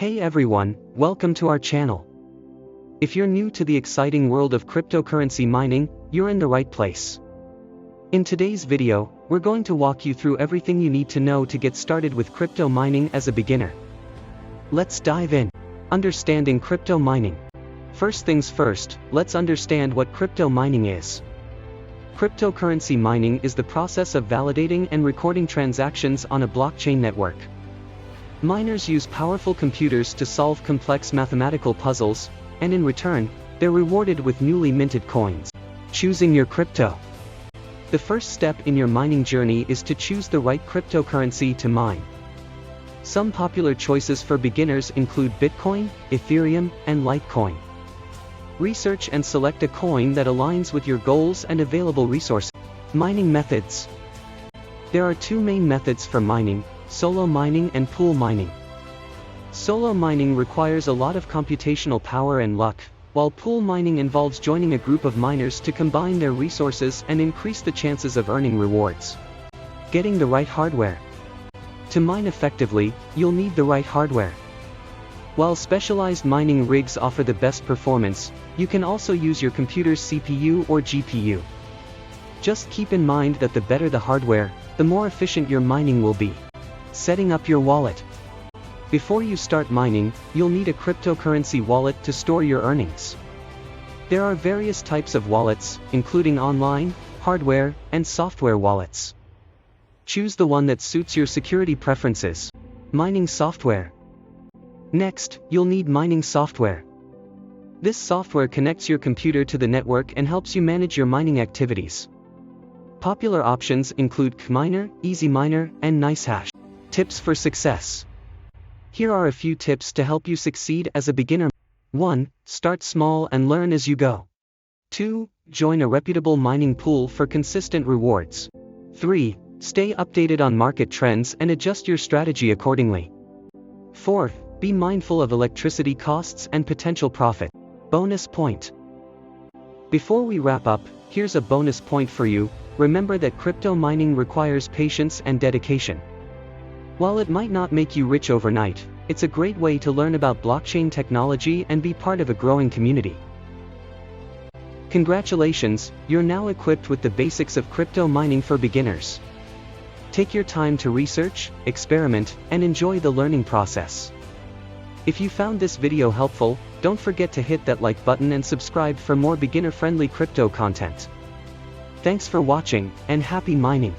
Hey everyone, welcome to our channel. If you're new to the exciting world of cryptocurrency mining, you're in the right place. In today's video, we're going to walk you through everything you need to know to get started with crypto mining as a beginner. Let's dive in. Understanding crypto mining. First things first, let's understand what crypto mining is. Cryptocurrency mining is the process of validating and recording transactions on a blockchain network. Miners use powerful computers to solve complex mathematical puzzles, and in return, they're rewarded with newly minted coins. Choosing your crypto. The first step in your mining journey is to choose the right cryptocurrency to mine. Some popular choices for beginners include Bitcoin, Ethereum, and Litecoin. Research and select a coin that aligns with your goals and available resources. Mining methods. There are two main methods for mining: solo mining and pool mining. Solo mining requires a lot of computational power and luck, while pool mining involves joining a group of miners to combine their resources and increase the chances of earning rewards. Getting the right hardware. To mine effectively, you'll need the right hardware. While specialized mining rigs offer the best performance, you can also use your computer's CPU or GPU. Just keep in mind that the better the hardware, the more efficient your mining will be. Setting up your wallet. Before you start mining, you'll need a cryptocurrency wallet to store your earnings. There are various types of wallets, including online, hardware, and software wallets. Choose the one that suits your security preferences. Mining software. Next, you'll need mining software. This software connects your computer to the network and helps you manage your mining activities. Popular options include KMiner, EasyMiner, and NiceHash. Tips for success. Here are a few tips to help you succeed as a beginner. 1. Start small and learn as you go. 2. Join a reputable mining pool for consistent rewards. 3. Stay updated on market trends and adjust your strategy accordingly. 4. Be mindful of electricity costs and potential profit. Bonus point. Before we wrap up, here's a bonus point for you. Remember that crypto mining requires patience and dedication. While it might not make you rich overnight, it's a great way to learn about blockchain technology and be part of a growing community. Congratulations, you're now equipped with the basics of crypto mining for beginners. Take your time to research, experiment, and enjoy the learning process. If you found this video helpful, don't forget to hit that like button and subscribe for more beginner-friendly crypto content. Thanks for watching, and happy mining!